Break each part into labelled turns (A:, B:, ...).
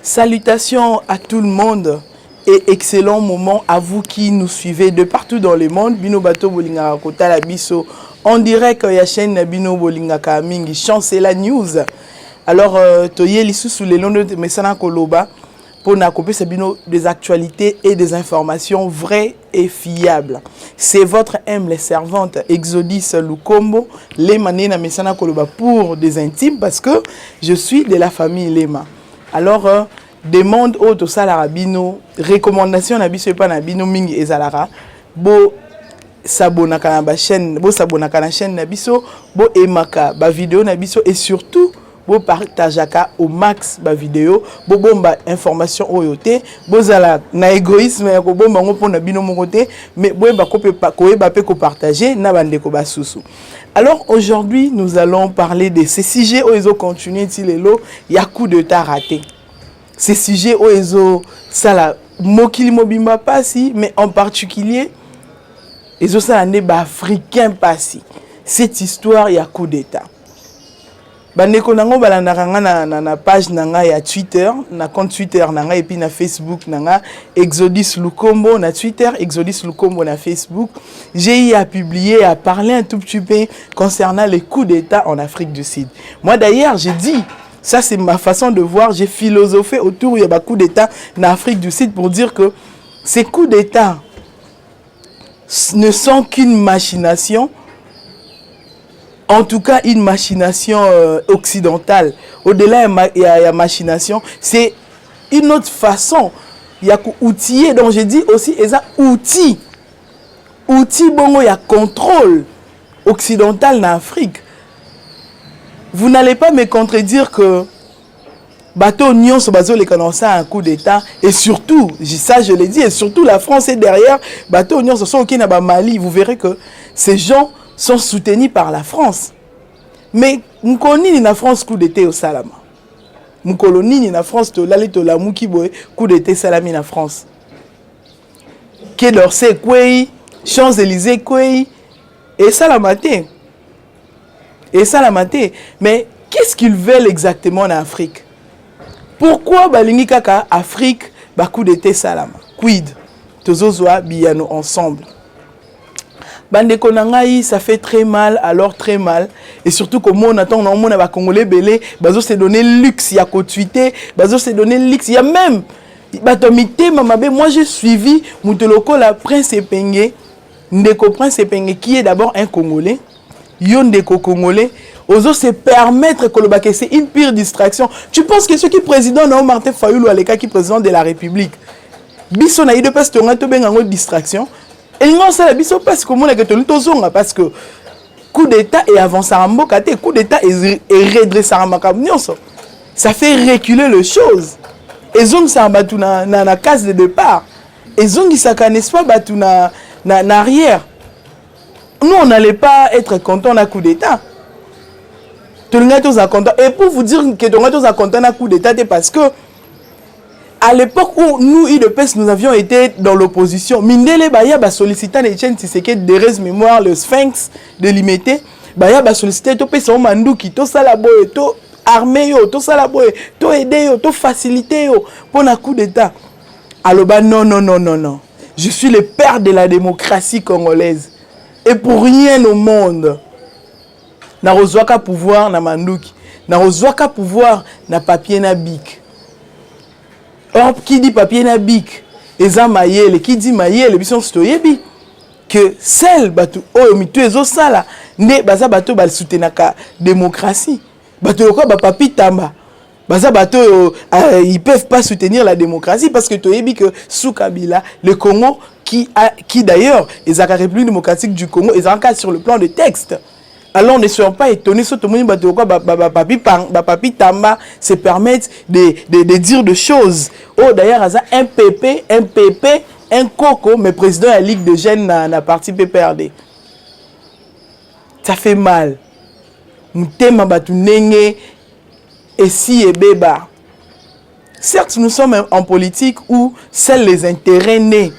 A: Salutations à tout le monde et excellent moment à vous qui nous suivez de partout dans le monde. Bino Bato Bolinga Kota la Biso en direct ya chaîne Bino Bolinga Kamingi Chancela News. Alors toye lisu sous les noms de Mesana Koloba pour n'accompagner Sabino des actualités et des informations vraies et fiables. C'est votre humble servante Exodus Lukombo, Lema Nena Mesana Koloba pour des intimes parce que je suis de la famille Lema. Alors demande au to salara bino recommandation na biso pa na bino mingi ezalara bo s'abonaka na ba chaîne bo s'abonaka na chaîne na biso bo emaka ba vidéo na biso et surtout bo partageaka au max ba vidéo bo bomba information oyote bo zala na égoïsme ya ko bomba ngo pona bino mon côté mais bo ba ko partager na bandeko basusu. Alors aujourd'hui nous allons parler de ces sujets où ils ont continué tilelo ya coup de ta raté. Ces sujets où ils ont ça la mokili mobimba passi mais en particulier ils ont ça la africain passi. Cette histoire ya coup d'état. Bandeko nango balandaka na page nanga ya Twitter, na compte Twitter nanga et puis na Facebook nanga Exodus Lukombo na Twitter, Exodus Lukombo na Facebook. J'ai eu à publier, à parler un tout petit peu concernant les coups d'état en Afrique du Sud. Moi d'ailleurs, j'ai dit, ça c'est ma façon de voir, j'ai philosophé autour il y a coups d'état en Afrique du Sud pour dire que ces coups d'état ne sont qu'une machination. En tout cas, une machination occidentale. Au-delà, il y a machination. C'est une autre façon. Il y a outillé. Donc, je dis aussi, il y a outils. Outils, bon, il y a contrôle occidental en Afrique. Vous n'allez pas me contredire que bateau Nyon se base les commencer un coup d'état. Et surtout, ça je l'ai dit, et surtout la France est derrière. Bateau Nyon se sont au Mali. Vous verrez que ces gens sont soutenus par la France. Mais Mkoloni na France coup d'état au Salama. Mkoloni na France to lali to la mukiboy coup d'état salami na France. Quai d'Orsay kwei, Champs-Élysées kwei et Salamate. Et Salamate. Mais qu'est-ce qu'ils veulent exactement en Afrique? Pourquoi balingi kaka Afrique ba coup d'état salama? Quid? Tozozwa biyano ensemble. Bandeko nangai, ça fait très mal, alors très mal. Et surtout comme on attend, on a Congolais belé, bazo se donner luxe, il y a qu'au tweeter, bazo se donner luxe, il y a même, batomité, mamabe, moi j'ai suivi Moutoloko la Prince Epenge, Ndeko Prince Epenge, qui est d'abord un Congolais, Yon Ndeko Congolais, ozo se permettre que c'est une pire distraction. Tu penses que ceux qui président non Martin Fayulu à l'écart qui président de la République, biso na ide passe to ngato benga distraction. Et non, ça la biso parce que mon que parce que coup d'état et avance à mboka te coup d'état et redresse à ça fait reculer les choses. Et zong ça batu na case de départ. Et zong ça n'est pas batu na arrière. Nous on n'allait pas être content d'un coup d'état. Tout le monde est content. Et pour vous dire que tout le monde est content d'un coup d'état, c'est parce que à l'époque où nous, IDPS, nous avions été dans l'opposition, Mindele Baya ba sollicitant les chaînes Tshisekedi de res mémoire, le Sphinx de l'imité, Baya ba sollicité to pesa manduki, to salaboye, to armé yo, to salaboye, to aider yo, to faciliter yo pour un coup d'état. Alors bah non. Je suis le père de la démocratie congolaise. Et pour rien au monde, na rozwaka pouvoir na manduki, na rozwaka pouvoir na papier na bic. Or, qui dit papier na bic, eza mayele, qui dit mayele, bison stoyebi, que celle batu oyo mitu ezo sala, ne baza bato bal soutenaka démocratie. Bato yoko ba papi tamba. Baza bato ils peuvent pas soutenir la démocratie parce que toyebi que sous Kabila, le Congo qui d'ailleurs, les République démocratique du Congo, ils encadrent sur le plan de texte. Alors ne soyons pas étonnés, surtout papi Tamba se permettent de dire des choses. Oh d'ailleurs, un PP, un Coco, mais président de la Ligue de Jeunes dans la partie PPRD. Ça fait mal. Moutema batu nenge et si et béba. Certes, nous sommes en politique où seuls les intérêts nés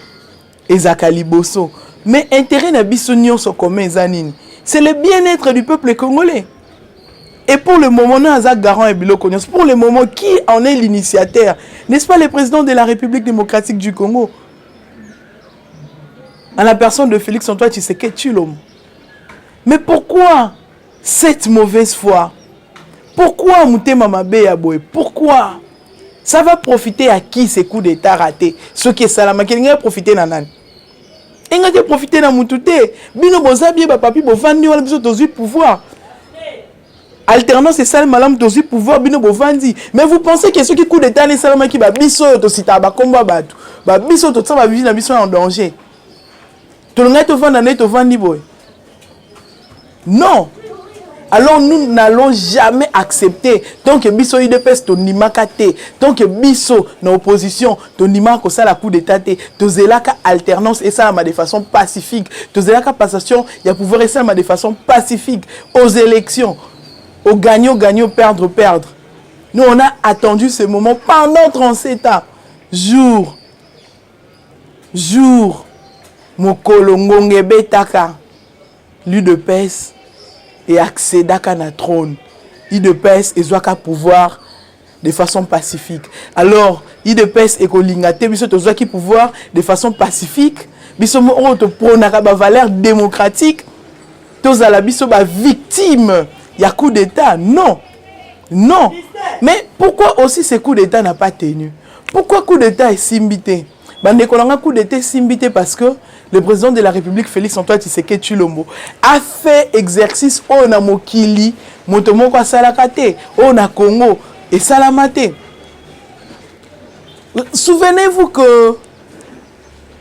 A: et Zakaliboso. Mais intérêt na bisonion sont communs zanini. C'est le bien-être du peuple congolais. Et pour le moment, nous avons garant et bilo connaissance. Pour le moment, qui en est l'initiateur? N'est-ce pas le président de la République démocratique du Congo? En la personne de Félix Antoine Tshisekedi Tshilombo. Mais pourquoi cette mauvaise foi? Pourquoi Moutema Mabe Yaboye? Pourquoi? Ça va profiter à qui ces coups d'État ratés? Ceux qui sont salama, qui vont profiter à nan? Ils vont profiter à Moutouté. Bino Bozabi, papi, Bovandi, on a besoin de pouvoir. Alternance et salle malam tozi pouvoir bino bovandi. Mais vous pensez que ceux qui coup d'état ne salama qui ba biso to sita ba combat batu. Ba biso to ça va vivre na biso en danger. To nga to vanda ne to vandi boy. Non. Alors nous n'allons jamais accepter tant que biso UDPS to nimaka te, tant que biso na opposition to nimaka ça la coup d'état te, to zelaka alternance et ça de façon pacifique. To zelaka passation, il y a pouvoir et ça de façon pacifique aux élections. Au gagnant, gagnant, perdre, perdre. Nous, on a attendu ce moment pendant 37 ans. Jour. Mokolo ngongebe taka. L'UDPS et accédaka na trône. l'UDPS et zoaka pouvoir de façon pacifique. Alors, l'UDPS et kolingate, biso to zoaki pouvoir de façon pacifique. Biso mo to pronaka ba valeur démocratique. To zala biso ba victime. Il y a coup d'État. Non. Non. Mais pourquoi aussi ce coup d'État n'a pas tenu? Pourquoi coup d'État est simbité? Un coup d'État est simbité parce que le président de la République, Félix Antoine Tshisekedi Tshilombo, a fait exercice au Namokili, Motomoko Salakate, au na Congo et Salamate. Souvenez-vous que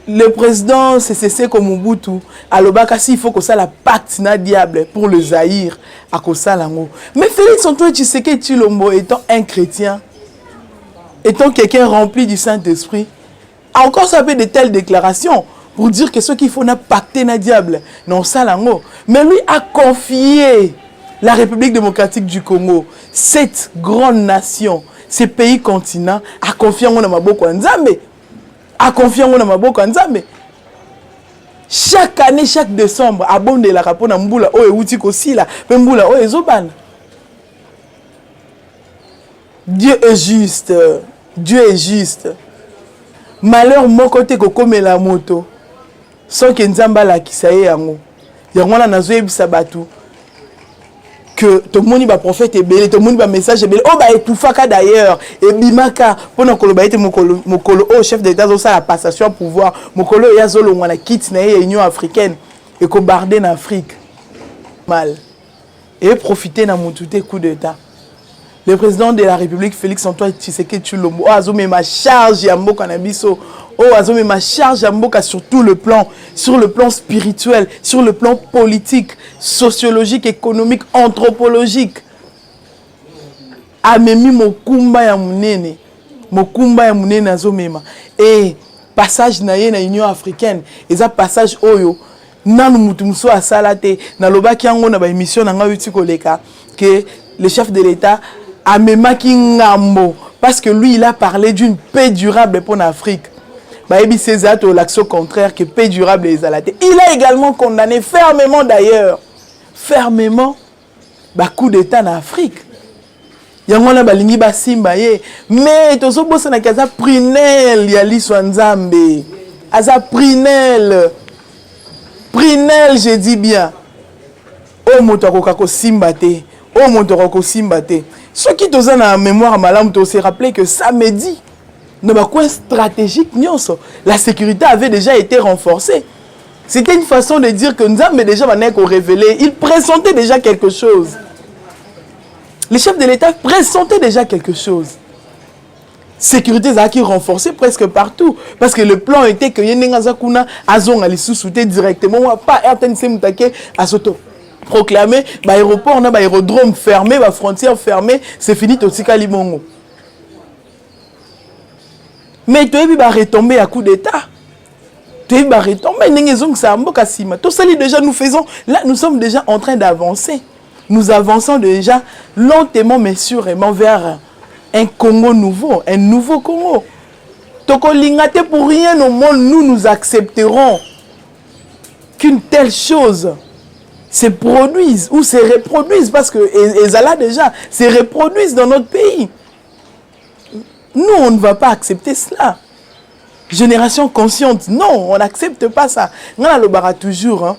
A: le président CCC comme Mobutu, à l'Obakasi, il faut que ça la pacte na diable pour le Zaïre à Kosalango. Mais Félix Antoine Tshisekedi Tshilombo étant un chrétien, étant quelqu'un rempli du Saint-Esprit, a encore sapé de telles déclarations pour dire que ce qu'il faut n'a pacté na diable, non Salango. Mais lui a confié la République démocratique du Congo, cette grande nation, ces pays continents, a confié en Maboko Nzambe. A confiance en maboko nzambe. Chaque année, chaque décembre, abonde la rapport na mbula o euti kosila, pe mbula o ezobana. Dieu est juste. Dieu est juste. Malheur mon côté ko komela moto. Sans que nzamba la kisaye yango. Yango na nazo yebisa batu que tout le monde va prophète et belé, tout le monde va message et belé. Oh bah étouffaka d'ailleurs et bimaka pendant que le baïté mokolo oh chef d'État zo ça la passation pouvoir mokolo ya zolo ngwana quitte na Union africaine et ko barder en Afrique mal et profiter na mutute coup d'État. Le président de la République Félix Antoine Tshisekedi Tshilombo azome ma charge ya mboka na biso. Oh, azome ma charge à Mboka sur tout le plan, sur le plan spirituel, sur le plan politique, sociologique, économique, anthropologique. Amemi mokumba ya munene, azomema. Et passage na ye na Union africaine, et ça passage oyo, nanu mutumso a salate, na lobaki yango na ba émission na nga yuti koleka, que le chef de l'État amema ki ngambo, parce que lui il a parlé d'une paix durable pour l'Afrique. L'action contraire que paix durable les alatés. Il a également condamné fermement d'ailleurs, fermement, coup d'État en Afrique. Il y a un balingi basimba ye, mais tozo bossa na kaza prinel ya liswa nzambe. Aza prinel, je dis bien. Oh moto ko simba te, oh moto ko simba te. Ceux qui toza na mémoire malam to se rappeler que samedi dans le coin stratégique, la sécurité avait déjà été renforcée. C'était une façon de dire que nous avons déjà révélé. Il pressentait déjà quelque chose. Les chefs de l'État pressentaient déjà quelque chose. Sécurité a été renforcée presque partout. Parce que le plan était que Yenengazakuna Azong allait sous-souter directement. Pas RTNC Moutake à s'auto proclamer. L'aéroport, l'aérodrome fermé, la frontière fermée. C'est fini, Totsika Limongo. Mais tu vas retomber à coup d'État. Tu vas retomber. Tout ça, déjà, nous sommes déjà en train d'avancer. Nous avançons déjà lentement mais sûrement vers un Congo nouveau, un nouveau Congo. Tokolingate pour rien au monde, nous accepterons qu'une telle chose se produisent ou se reproduisent, parce que là déjà se reproduisent dans notre pays. Nous, on ne va pas accepter cela. Génération consciente, non, on n'accepte pas ça. On a le bara toujours, hein.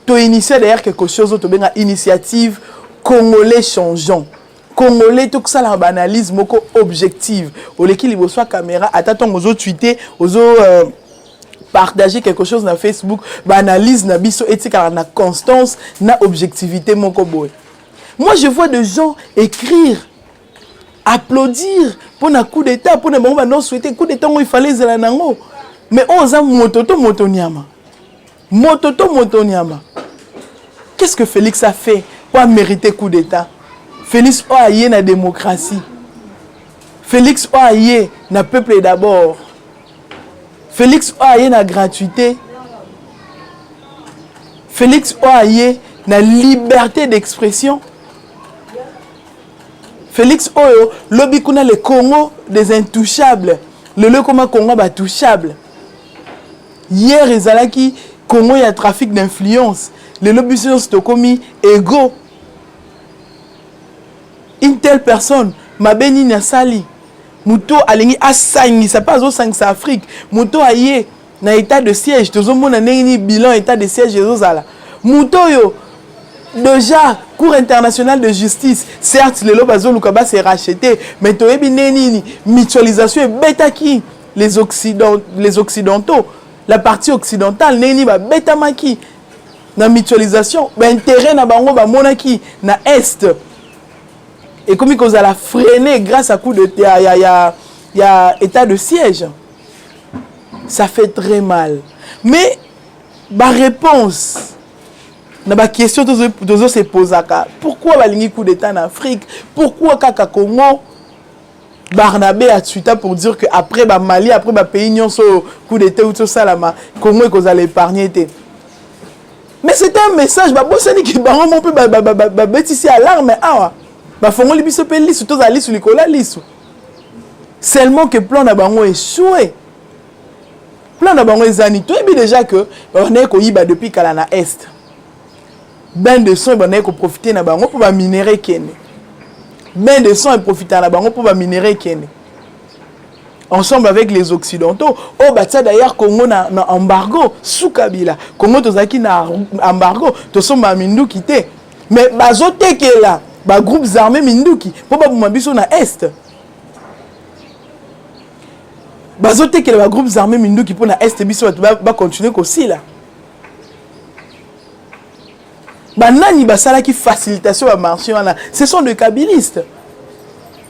A: Tu as initié d'ailleurs quelque chose, tu as une initiative Congolais changeant. Congolais, tout ça, la banalise, moko objective. Au lieu qu'il y ait caméra, attends, aux autres tweeter, aux autres partager quelque chose dans Facebook, banalise, na biso, éthique, na constance, na objectivité, moko boy. Moi, je vois des gens écrire, applaudir pour un coup d'état, pour un moment, non souhaiter coup d'état, il fallait les nango. Mais on a mototo motonyama. Mototo motonyama. Qu'est-ce que Félix a fait pour mériter coup d'état? Félix a aillé na démocratie. Félix a aillé na peuple d'abord. Félix a aillé na gratuité. Félix a aillé na liberté d'expression. Félix Oyo, lobby kuna le Congo des intouchables. Le Congo ba touchable. Hier, ezalaki Congo y a trafic d'influence. Le lobby sont commis égaux. Une telle personne, ma béni na sali. Muto alingi asangi, ça pas au 5 Afrique. Muto aye na état de siège. Tozo mona neni bilan état de siège ezozala. Muto yo déjà, Cour internationale de justice, certes, le Lobazo Lukaba s'est racheté, mais tu as une mutualisation et bêta qui les Occidentaux, la partie occidentale, n'est pas bêta maki. La mutualisation, l'intérêt na bango ba monaki na est. Et comme ils ont freiné grâce à coup de il y a état de siège. Ça fait très mal. Mais ma réponse la question que je se pose, pourquoi il y a coup d'état en Afrique? Pourquoi Kaka Congo Barnabé a tué pour dire qu'après Mali, après le pays, il y a coup d'état ou tout ça, Congo est allé épargner. Mais c'est un message, qui est alarme. Seulement que le plan d'Abango est échoué. Le plan d'Abango est zanito. Et déjà que on est depuis Kalana Est. Ben de son et profiter na bango pour minérer kene. Ben de son et profiter na bango pour minérer kene. Ensemble avec les occidentaux, oh bah ça d'ailleurs Congo na embargo sous Kabila. Congo tozaki na embargo, to somba minduki te. Mais bazote ke là, ba groupes armés minduki pour ba bumabiso na est. Bazote ke ba groupes armés minduki pour na est biso ba continuer aussi là. Banani basala qui facilitation à marché ce sont des kabilistes.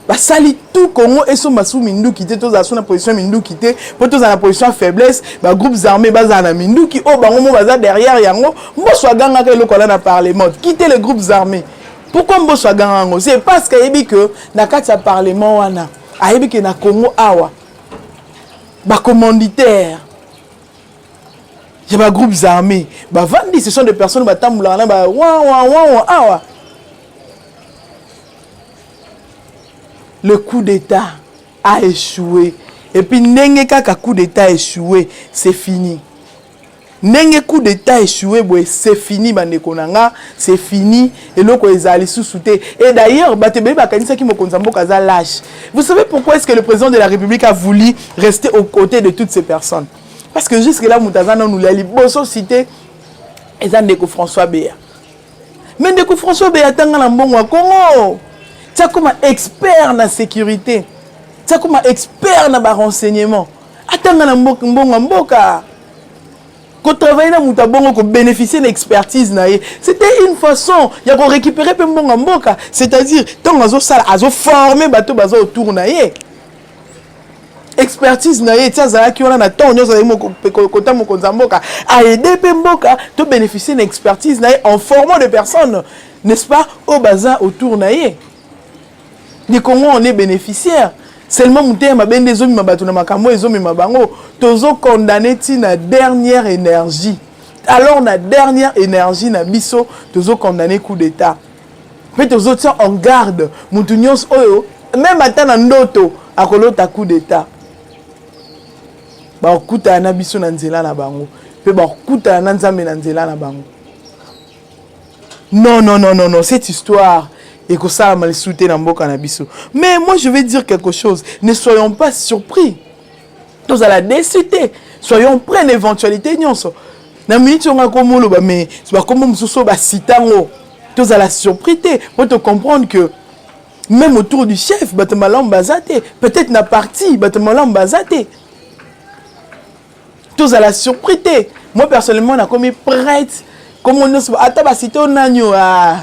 A: Basali tout Congo et son massou mindu qui était tous à son position mindu qui était pour tous à la position faiblesse, ba groupes armés bazana na mindu qui oh bango baza derrière yango, mbo soit ganga que le colonne parlement, quitter les groupes armés. Pourquoi mbo soit ganga? C'est parce que yebi que na kati parlement wana, a yebi que na Congo awa. Ba commanditaire il y a des groupes armés. Ce sont des personnes qui sont le coup d'État a échoué. Et puis, quand coup d'État a échoué, c'est fini. Nenge coup d'État échoué, c'est fini, c'est fini. Et donc, ils allaient sous-souter. Et d'ailleurs, vous savez pourquoi est-ce que le président de la République a voulu rester aux côtés de toutes ces personnes? Parce que jusque-là, Moutazana nous l'a dit, bon, cité, et ça, Ndeko François Béa. Mais Ndeko François Béa, tu as un bon Congo. Tu as comme un expert dans la sécurité. Tu as comme un expert dans le renseignement. Attends, un bon Mboka. Quand travailler dans Moutabongo, qu'on bénéficie de l'expertise, c'était une façon de récupérer un bon Mboka. C'est-à-dire, tant que tu as formé bateau autour de expertise na yetia za ki wana na temps nyoza mo kota mo konzamboka a aider pemboka to bénéficier d'une expertise na en formant des personnes, n'est-ce pas, au bazar autour na ye. Ni Congo on est bénéficiaire. Seulement muté ma ben des hommes mabatu na makambo ezomi mabango tozo condamner ti na dernière énergie. Alors na dernière énergie na biso tozo condamner coup d'état. Mais tozo tient en garde mutu nyos oyo même atana ndoto akolota coup d'état. Ba okuta na biso na nzela na bango pe ba okuta na nzambe na nzela na bango. Non, non, non, non, non, cette histoire est que ça m'a sauté dans le cannabis. Mais moi, je vais dire quelque chose. Ne soyons pas surpris. Nous allons décider. Soyons prêts à l'éventualité. Na minute on a comme le mais c'est pas comme mususo ba sitango. Tous à la surprise pour te comprendre que même autour du chef batemalam bazate peut-être na partie batemalam bazate. Tous à la surprise. Moi personnellement on a comme prête comme on nous ata ba cité on agno a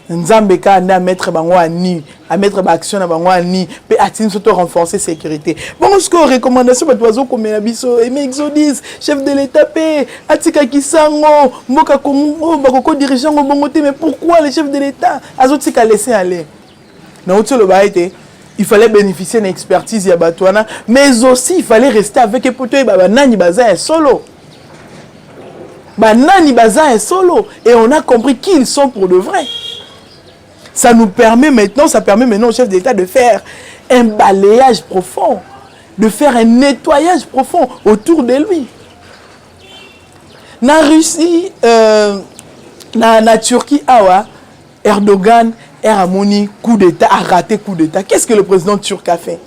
A: Nzambe ka na mettre bango ani à mettre ba action na bango ani pe atine surtout renforcer sécurité. Bon ce que recommandation ba toizo comme na biso et Exodus chef de l'état pe atika kisango mboka Congo ba ko dirigeant bongo te mais pourquoi le chef de l'état azotika laisser aller. Na otolo ba été il fallait bénéficier d'une expertise ya batwana mais aussi il fallait rester avec poto e baba nani baza solo. Ba nani baza solo et on a compris qui ils sont pour de vrai. Ça nous permet maintenant, ça permet maintenant au chef d'État de faire un balayage profond, de faire un nettoyage profond autour de lui. Na Russie, na Turquie, Erdogan a moni coup d'État, a raté coup d'État. Qu'est-ce que le président turc a fait?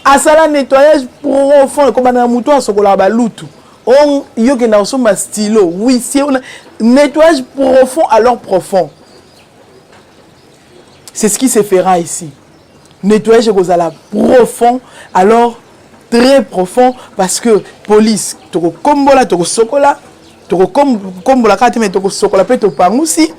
A: A ça nettoyage profond, comme on a mouton à ce qu'on a baloutou. On y a un stylo. Oui, si on a nettoyage profond, alors profond. C'est ce qui se fera ici. Nettoyage profond, alors très profond, parce que police, toko kombola, toko sokola, toko kombola kati mais toko sokola pe to pangusi.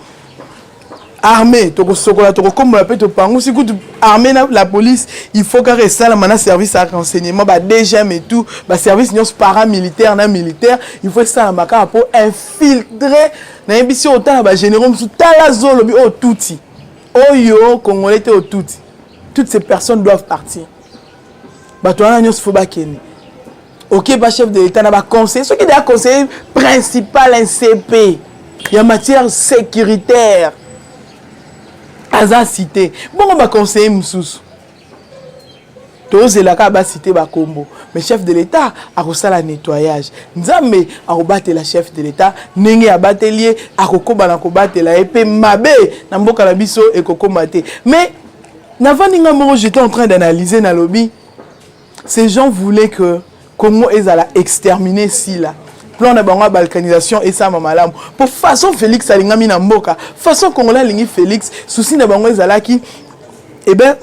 A: Armée, toko sokola, toko kombola pe to pangusi. Coup armée la police, il faut qu'elle reste là, maintenant service à renseignement, bah DGM et tout, bah service nios paramilitaire, na militaire, il faut ça la maka pour infiltrer. Na embisi autant bah généraux sous talazolo bi o touti. Oyo, Congolais, toutes ces personnes doivent partir. Ok, pas chef de l'État, n'a conseiller. Ce qui est conseiller principal, un CP. Il y a matière sécuritaire. Aza cité. Bon, on va conseiller Moussous. Tous les cas, va citer Bakombo. Mais chef de l'État a reçu le nettoyage. Nzambe a rebattu la chef de l'État. Nenge a batelier a kokoba na kobatela la épée mabe na mboka na biso et kokomate. Mais n'avant ninga moro j'étais en train d'analyser na lobby. Ces gens voulaient que Congo ezala exterminer si là. Plan na bango balkanisation et ça mamalam. Pour façon Félix alinga mi na mboka. Façon Congolais lingi Félix souci na bango ezala ki eh ben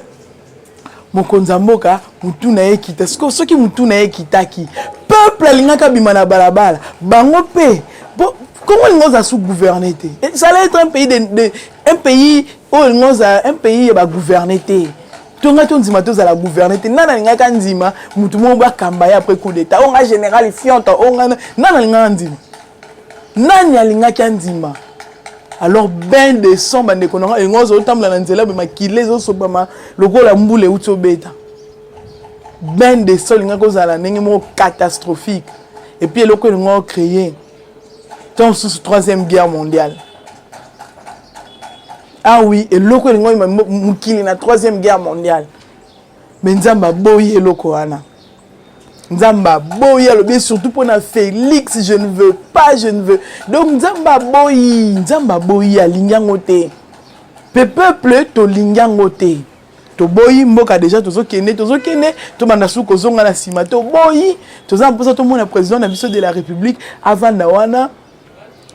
A: Mokonza mboka mutu na ye kita ce qui mutu na ye kitaki peuple alingaka bima na balabala bango pe comment ils ont sous gouverner ça allait être un pays un pays où ils ont un pays ba gouverner tonga tonzima to za la gouverner nana lingaka nzima mutu mo ba kambaya après coup d'état on a général fianta on a nana lingaka nzima nani alingaka nzima. Alors ben de son bande konanga et ngozo otamla na nzela be makile zo sobama lokola mbule uto beta ben de sol nga kozala ndenge mo catastrophique et puis lokolo ngo créer tant sous troisième guerre mondiale. Ah oui, et lokolo ngo mukili na troisième guerre mondiale. Mais nzamba boyi eloko wana. Nzamba boyi alobi surtout pour na Félix je ne veux pas je ne veux donc nzamba boyi alingango te peuple to lingango te to boyi mboka déjà tozo kene to mandasu kozonga na sima to boyi toza mposa to mona président na biso de la République avant na wana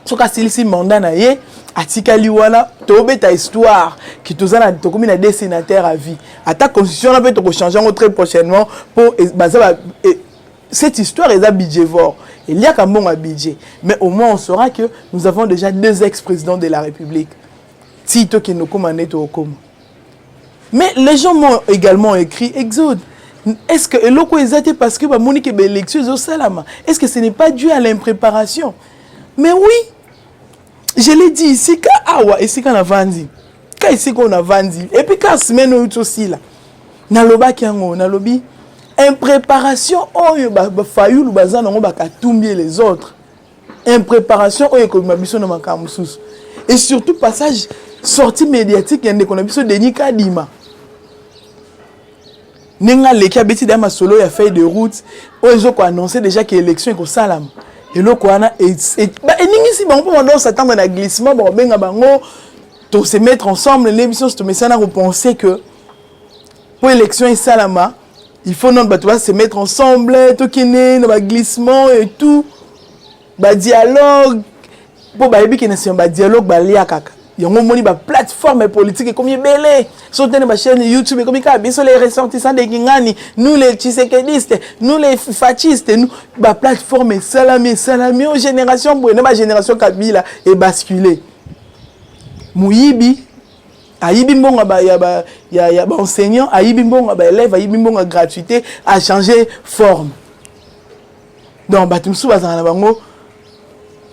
A: soka silisi mandat na ye atikali wana to beta histoire qui toza na to komi na des sénateurs à vie ata constitution na peut to changer très prochainement pour cette histoire est à budgévore. Il y a qu'un bon budget. Mais au moins, on saura que nous avons déjà 2 ex-présidents de la République. Tito qui nous commande au com. Mais les gens m'ont également écrit Exode. Est-ce que l'oko est parce que Monique est élection au Salama? Est-ce que ce n'est pas dû à l'impréparation? Mais oui, je l'ai dit ici, quand ici qu'on a vendu. Quand ici qu'on a vendu. Et puis quand semaine aussi là. Naloba kiango, nalobi. Impréparation, oyo fayulu bazana ngo bakatumbi les autres. Impréparation, oyo ko mabiso na makamusus. Et surtout passage sortie médiatique yande ko na biso Denis Kadima. Nenga leki abeti da masolo ya feuille de route, oyo ko annoncer déjà que élection ko salam. et le quoi et ningisi bango pour on s'attendre à glissement bon benga bango to se mettre ensemble l'émission se met ça à repenser que pour élection et salama il faut non bah se mettre ensemble to kene no glissement et tout ba dialogue pour ba ebi kene ba dialogue ba lia kaka yango moni ba plateforme politique comme belé sauter ba chaîne YouTube comme ka biso les ressortissants de Kingani nous les tshisekedistes nous les fascistes nous ba plateforme salami aux génération pour ba génération Kabila et basculer muyibi ayibi mbonga ba ya ba enseignant ayibi mbonga ba élève ayibi mbonga gratuité a changer forme donc ba tumsu bazana bango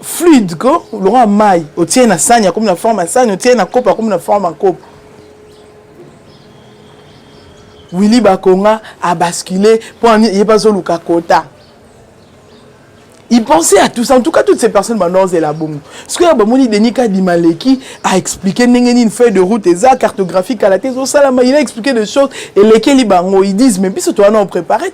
A: fluide ko Laurent Maille au tient na sanya comme la forme sanya au tient na copa comme la forme en coupe Willy Bakonga a basculé pour il pas au Lukakota il pensait à tout ça en tout cas toutes ces personnes maintenant c'est la bombe ce que Bamoni Denika Dimaleki a expliqué une feuille de route et ça cartographique à la thèse au Salama il a expliqué des choses et lesquelles ils disent mais puis toi non préparé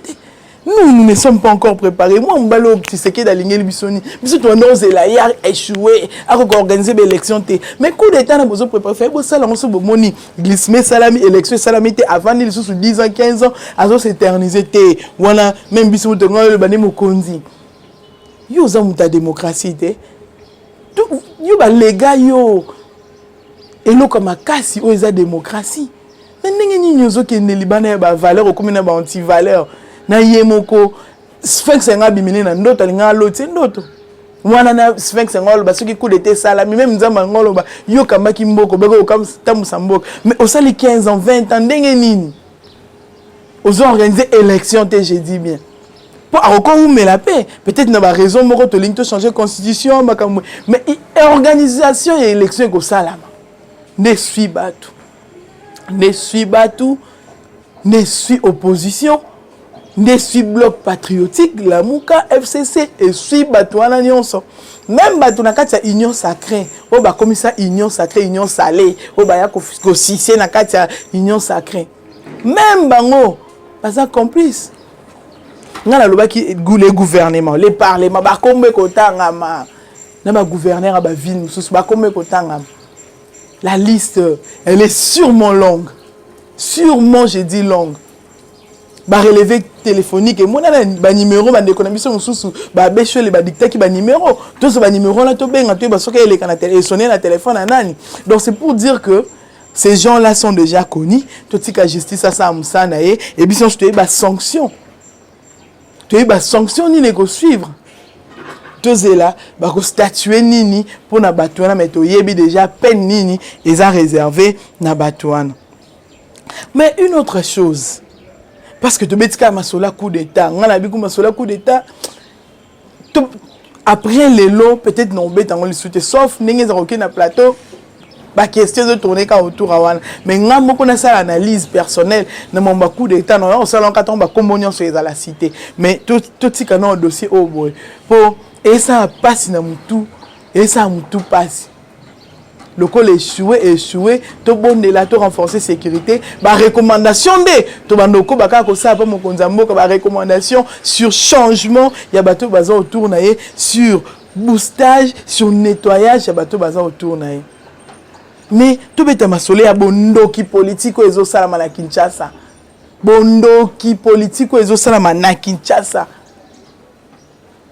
A: nous ne sommes pas encore préparés. Moi, je suis sais que d'aligner le bisoni. Mais si tu as échoué à organiser l'élection, mais coup d'État, nous avons préparé. Bon, ça, on se moni glissement, salami, élection, salami, avant les sous 10 ans, 15 ans, à s'éterniser. Voilà, même si tu as le bané mokondi. Yo, ça, ta démocratie, yo, les gars, yo, et l'eau comme à cassi, yo, la démocratie. Mais nous avons que les Libanais ont valeur ou comme une anti-valeur. Na yemoko Sphinx nga bimini na ndoto linga loti ndoto mwana na Sphinx ngolo basuki coup d'état sala même nzamba ngolo ba yo kamaki mboko beko kam tamusa mboko mais osali 15 ans 20 ans ndenge nini ozo organiser élection j'ai dit bien pour encore mais la paix peut-être na ba raison moko to ligne to changer constitution mais organisation et élection ko salama ne suis batu ne suis opposition ne suis bloc patriotique la Mouka FCC et suis Batouana Nyonso même Batouna Katia union sacrée o ba comme ça union sacrée union salée o ba ya ko sisé na Katia union sacrée même bango pas ça complice ngala lobaki les gouvernements les parlements ba kombe ko tangama na ba gouverneur ba ville mususu ba kombe ko tangama la liste elle est sûrement longue sûrement j'ai dit longue ba relevé téléphonique et mon ba numéro ba d'économie mususu ba becho les ba dicter ki ba numéro tous ba numéro là to benga to ba soka ele kana télé sonner la téléphone à nani donc c'est pour dire que ces gens là sont déjà connus tout tika justice ça ça musana et puis si tu ba sanction ni les go suivre tous là ba ko statuer nini pour na batouana mais to yebi déjà peine nini ils a réservé na batouana mais une autre chose parce que tu betika masola coup d'état ngana biku masola coup d'état après les lots peut-être non bet en le soute sauf ninge za roké na plateau ba question de tourner ka autour awana mais ngam ko na ça analyse personnelle na mon coup d'état non on salon ka tomba combonion sur la cité mais tout tika na dossier au boy pour et ça passe na mutu et ça mutu passe le col échoué to bonne la to renforcer sécurité ba recommandation de to bandoko baka ko ça pas mon konzambo ba recommandation sur changement ya bato baza autour naé sur boostage sur nettoyage ya bato baza autour naé mais to beta masole ya bondoki politique ezo sala na Kinshasa bondoki politique ezo sala na Kinshasa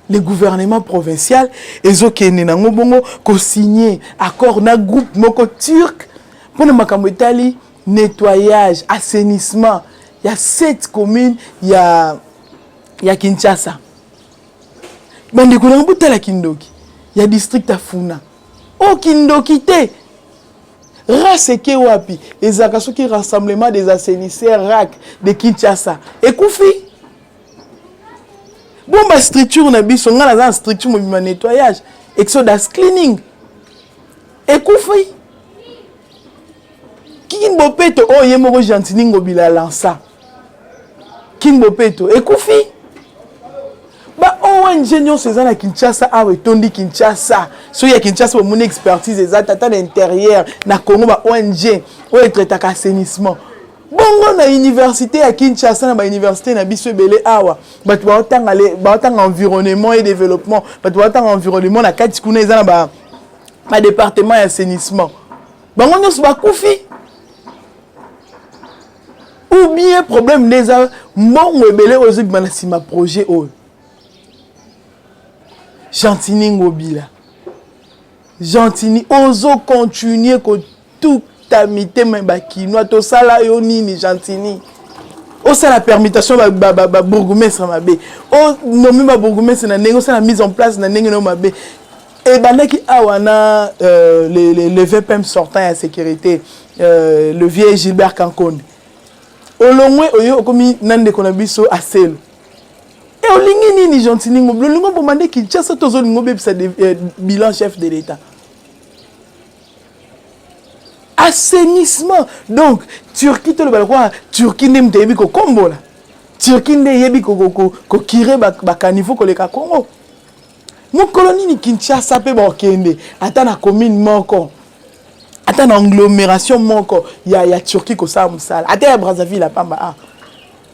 A: les gouvernements provinciaux ezo kene nango bongo ko signer accord na groupe moko turc pour na makambo etali nettoyage assainissement il y a 7 communes il y a Kinshasa bande ko na butala Kindoki il y a district Afuna o Kindoki te race ke wapi ezaka soki rassemblement des assainisseurs RAC de Kinshasa ekufi bon ba structure na biso ngala za structure mo nettoyage exodus cleaning ekufi Kimbo Peto o yemoko Jantiningo bila lança Kimbo Peto ekufi ba ONG nyo seza na Kinshasa awe tondi Kinshasa so ya Kinshasa mon expertise ezata tata l'intérieur na Congo ba ONG o traitaka assainissement bongo na université à Kinshasa na université na biso belé awa batu ba environnement et développement batu ba environnement na kati kuna eza na ba département d'assainissement bango nyonso ba kufi ou bien problème des mbongo ebele ozo bana sima projet o Gentini Ngobila Gentini ozo continuer ko tout tamité mais bakinois to sala yo nini Gentini o ça la permutation ba bourgmestre mabe o nommé ba bourgmestre na nengo ça la mise en place na nengo no mabe et banaki awana les VPM sortant à sécurité le vieil Gilbert Kankonde olongwe oyo komi nande konabiso aselo et olingi nini Gentini Ngobila lingo bomande Kinshasa tozo lingo bebisa bilan chef de l'état assainissement. Donc, Turquie, tu le vois, Turquie n'est pas ko Combo là. Turquie n'est pas ko kire ba caniveau ko le Congo. Mon colonie ni Kinshasa pe ba kende. Ata na commune moko. Ata na agglomération moko. Ya Turquie ko sa musala. Ata ya Brazzaville la pamba. Ah.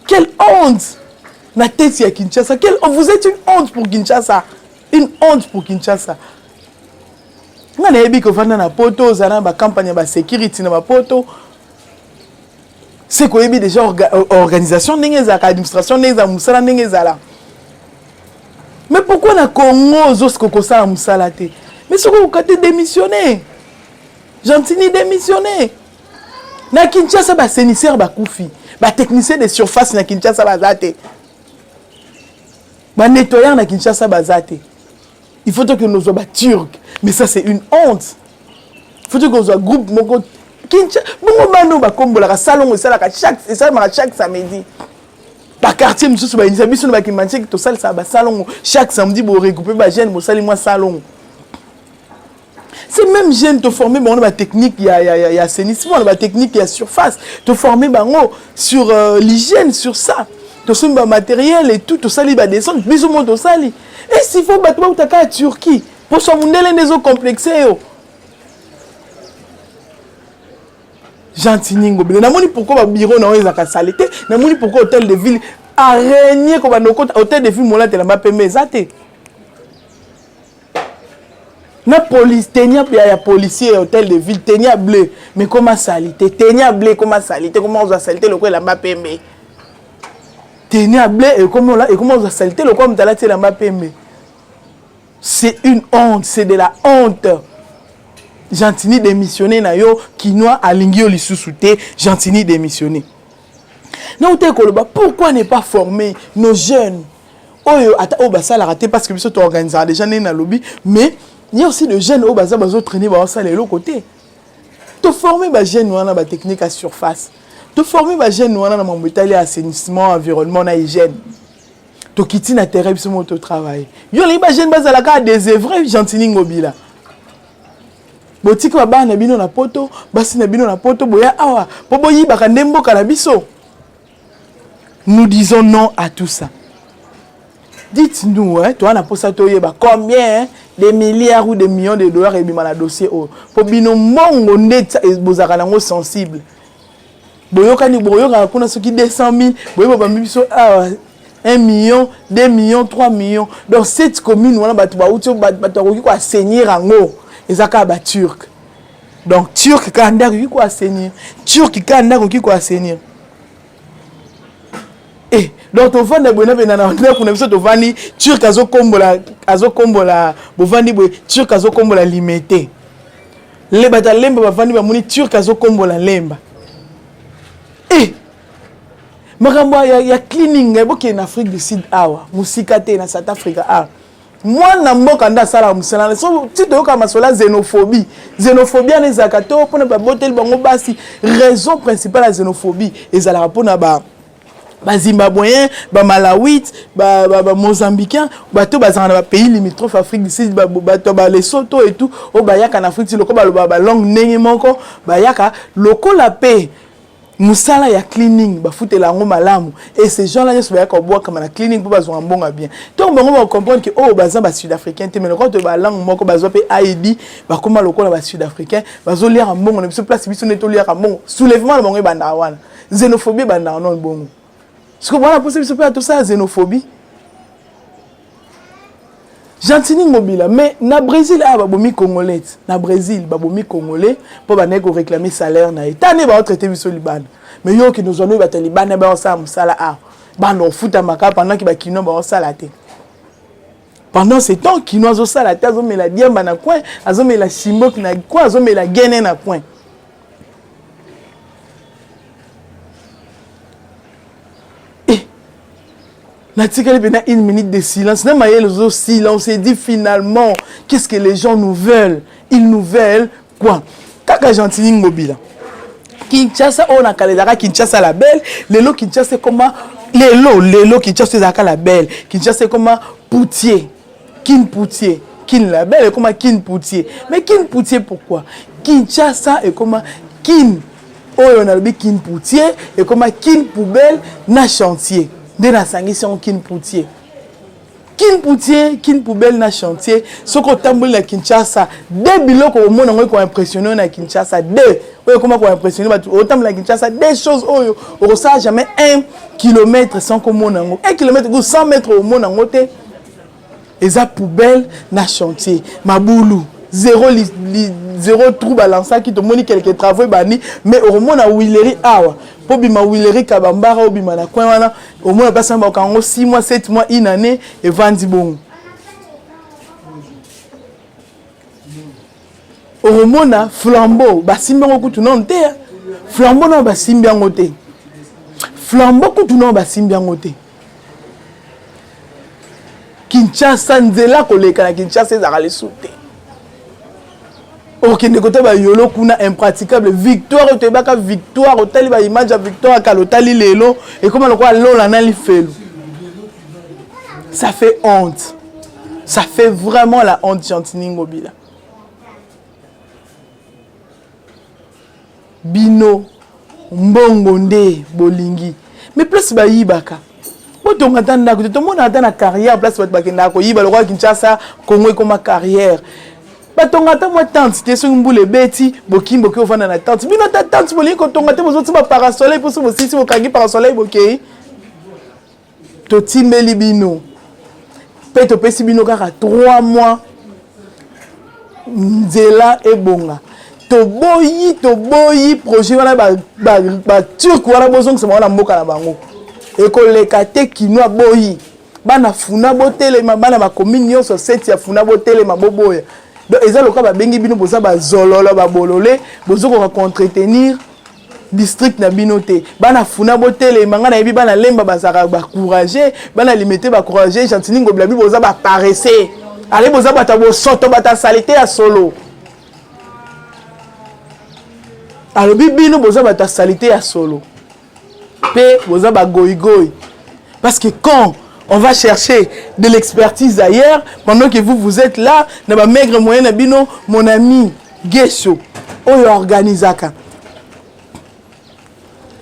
A: Quelle honte. Na tête ya Kinshasa. Vous êtes une honte pour Kinshasa. Une honte pour Kinshasa. Nga na yebi ko vanda na poto zana ba campagne ba sécurité na ba poto c'est ko yebi déjà organisation ndenge za administration ndenge za musala ndenge za la mais pourquoi na Congo zosko ko sala musala te mais soko ko te démissionner Gentini démissionner na Kinshasa ba sénisseur ba kufi ba technicien de surface na Kinshasa ba zate ba nettoyeur na Kinshasa ba zate. Il faut que nous soyons turcs. Mais ça, c'est une honte. Il faut que nous soyons groupe. Chaque samedi. Par quartier, nous sommes chaque samedi, pour regrouper les jeunes, pour salon. C'est même jeunes te former dans la technique, il y a assainissement, la technique, il y a surface. Te former sur l'hygiène, sur ça. Tout ce matériel et tout ça, il va descendre, plus ou moins tout ça. Et s'il faut battre en Turquie, pour se monter les eaux complexées. Gentini Ngobila. Namoni pourquoi le bureau n'a pas salité. Namoni pourquoi l'hôtel de ville a régné comme un hôtel de ville mola de la mapé mezate. Na police, tenia ya policier hôtel de ville, tenia bleu. Mais comment salité? Tenia bleu, comment salité? Comment on va salité le quoi la mapé me? Tenia bleu et comment on va salité le quoi on t'a la mapé me? C'est une honte, c'est de la honte. Gentini démissionné na yo Kinois alingio lisusuté Gentini démissionné. Non pourquoi ne pas former nos jeunes? Oyo ata o basa la raté parce que biso to organiser déjà na lobby mais il y a aussi des jeunes au basa bazo traîner ba ça les l'autre côté. To former ba jeunes wana ba technique à surface. To former ba jeunes wana na mbetali assainissement environnement na hygiène. To kiti na terrain biso mo to travail. Yo les ba jeunes bazala ka des vrais Gentini Ngobila. Botiki ba bana bino na poto, basi na bino na poto boya awa, pobo yiba ka ndembo ka na biso. Nous disons non à tout ça. Dites-nous, hein, toi na posa to yeba combien des milliards ou des millions de dollars et bima na dossier o. Po bino mongo ndeta bozaka nango sensible. Boyoka ni boyoka kuna soki 200 000, boyoba ba biso awa 1 million, 2 millions, 3 millions. Dans cette commune wana batu ba uti batu ko ko assainir ango. Ezaka ba turc. Donc turc kanda ko assainir. Turc kanda ko assainir. Eh donc on vend bonne benana on kuna biso to vandi turc azo kombola bo vandi bo turc azo kombola limité. Le bata lemba ba vandi ba muni turc azo kombola lemba. Eh makambo ya cleaning eboke en Afrique du Sud awa musikate na South Africa ah. Moi na mboka nda sala musala so ti to ka masola xénophobie na zakato pona ba botel bango basi raison principale la xénophobie ezala pona ba Zimbabwéen ba Malawite ba Mozambicain ba to bazana ba pays limitrophes Afrique du Sud ba to ba Lesotho et tout o ba yaka na Afrique loko ba langue ndenge moko ba yaka loko la paix musala ya cleaning ba futela ngo malamu et ces gens là nyso ba ka boa comme na cleaning pour bazwa mbonga bien donc bango ba comprendre que oh baza ba sud-africain te mais quand ba langue moko bazwa pe ID ba koma lokola ba sud-africain bazo lire mbongo na biso place biso neto lire mbongo soulèvement bango banda wana xénophobie ba na non bongo ce que voilà possible ce peut tout ça xénophobie Gentini Mobila mais na Brésil a babomi congolais na Brésil babomi congolais pour ba nego réclamer salaire na etane ba traiter biso libana mais yo ki nous allons ba libana ba ça musala a ba no futa maka pendant ki ba kino ba sala te pendant ce temps kino zo sala te zo me la diamba na coin azo me la chimbok na coin azo me la gene na coin Natikali pena une minute de silence. N'a maillé le silence et dit finalement qu'est-ce que les gens nous veulent? Ils nous veulent quoi? Kaka Gentini Mobila. Kinshasa on a Kaledara Kinshasa la belle. Lelo Kinshasa comment Lelo Kinshasa la belle. Kinshasa comment Poutier. Kin Poutier. Kin la belle et comment Kin Poutier. Mais Kin Poutier pourquoi? Kinshasa et comment Kin. Oh on a le Kin Poutier et comment Kin poubelle na chantier. De la sanction Kin Poutier. Kin poubelle na chantier. Ce qu'on tamboule na Kinshasa. Deux biloko au monde on va impressionner na Kinshasa. Deux. Comment on va impressionner autant na Kinshasa. Des choses on ressent jamais 1 kilomètre sans qu'on monde 1 kilomètre ou 100 mètres au monde en côté. Et ça poubelle na chantier. Maboulou. Zéro trou balançant qui te montre quelques travaux bani mais au monde a Willery awa. Pour bima Willery kabambara ou bima na coin wana au moins pas samba kango 6 mois 7 mois une année et vandi bon au monde flambeau basimbi ngo kutu non te flambeau non basimbi ngo te flambeau kutu non basimbi ngo te Kinshasa nzela koleka na Kinshasa ezaka le soute ok, ne côté ba yolo kuna impraticable victoire au tebaka victoire au tali ba image à victoire kalotali lelo et comment le quoi lola na li felo. Ça fait honte. Ça fait vraiment la honte Gentini Mobila. Bino mbongonde bolingi. Mais plus ba yibaka. Botonga tanda ko to mona tanda carrière place ba bakenda ko yiba le roi Kinshasa Congo comme carrière. Batonga ta moi tante te so mbule beti bokimbo ki ofana na tante bino ta tante bolingi ko tonga te bozoti ba parasoleil pour so bosisi bokangi parasoleil bokei to timbeli bino pe to pesi bino kaka 3 mois nzela ebonga to boyi projet wana ba turc wana bozong se wana mboka na bango ekoleka te kino boyi bana funa botelema bana ba commune nyonso 7 ya funa botelema boboya. Donc, ils ont le cas de bengi bino boza ba zololo ba bololé bozo ko contretenir district na binoté bana funa botele manga na yebi bana lemba bazaka ba courager bana limiter ba courager Gentini Mobila bi boza ba paresser allez boza bata bo soto bata salité à solo alors bino boza bata salité à solo pe boza ba goigoi parce que quand on va chercher de l'expertise ailleurs pendant que vous êtes là na ba maigre moyen na bino mon ami Gesho oyo organisaka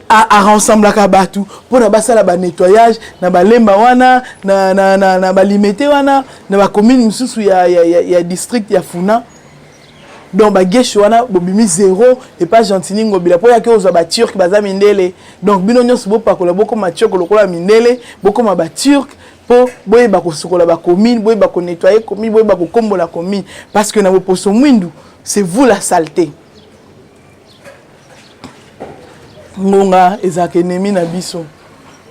A: a rassemble ka batu pour na basala ba nettoyage na ba lemba wana na ba limité wana na ba commune mususu ya district ya Funa donc ba Gesho wana bobimi 0 et pas Gentini Mobila pour ya ke ozo ba turc baza mindele donc bino nyonso bo pakola boko matioko lokola mindele boko ma ba turc pour boye ba ko sokola ba commune boye ba ko nettoyer commune boye ba ko kombola commune parce que na bo poso mwindu c'est vous la saleté ngonga ezaka ennemi na biso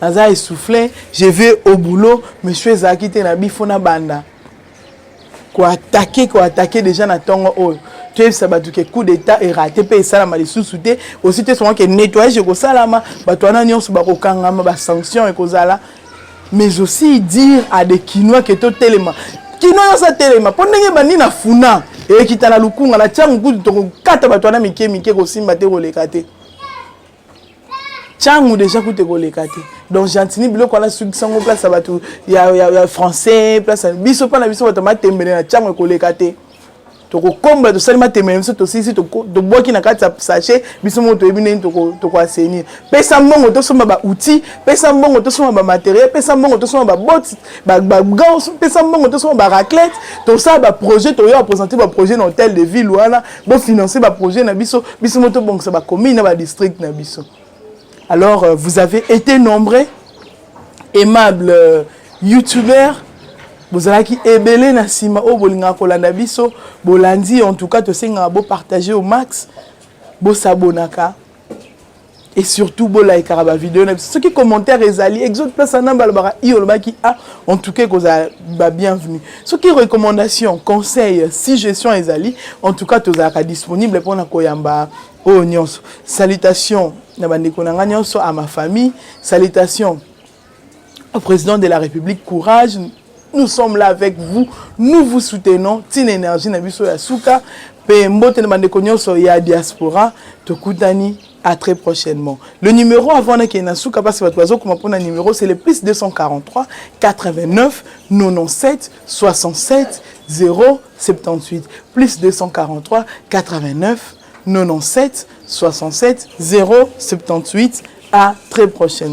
A: naza essoufflé je vais au boulot monsieur ezaki te na bifo na banda ko attaquer déjà na tongo oyo tu es sabatu ke coup d'état et raté pe sala ma lisusu te aussi te souvent que nettoyage ko salama bato wana nyonso ba ko kangama ba sanction e ko zala mais aussi dire à des Kinois que to telema Kinois sa telema pondenge bani na funa e kitana lukunga na tyangu kutu to kata bato wana mike ko simba te ko lekate tyangu déjà kutu ko lekate donc Gentini biloko ala sukisango place bato ya français place biso pa na biso bato matembele na tyangu ko lekate toko komba to salima temele so to sisi to boki na kati sachet biso mo to ebine to ko asenir pesa mbongo to soma ba outil pesa mbongo to soma ba matériel pesa mbongo to soma ba bottes ba gants pesa mbongo to soma ba raclette to ça ba projet to yo présenter ba projet dans hôtel de ville wana bo financer ba projet na biso mo to bongo sa ba commune na ba district na biso Alors, vous avez été nombreux, aimables youtubeurs. Vous avez qui ebele na sima o bolinga kolanda biso bolandi en tout cas to senga bo partager au max bo s'abonaka et surtout bo like ba vidéo na ceux qui commentaires ezali exode place na balbara iolba qui a en tout cas que ba bienvenue ceux qui recommandations conseils suggestions ezali en tout cas to za disponible pour na koyamba o nyonso salutations na bandeko na nyonso à ma famille salutations au président de la République courage. Nous sommes là avec vous, nous vous soutenons. Tin énergie na biso ya suka, pe mbote na bandeko nyonso ya diaspora, tokutani à très prochainement. Le numéro avant na ki na suka parce que votre oiseau comme pona numéro c'est le plus 243 89 97 67 078 plus 243 89 97 67 078 à très prochainement.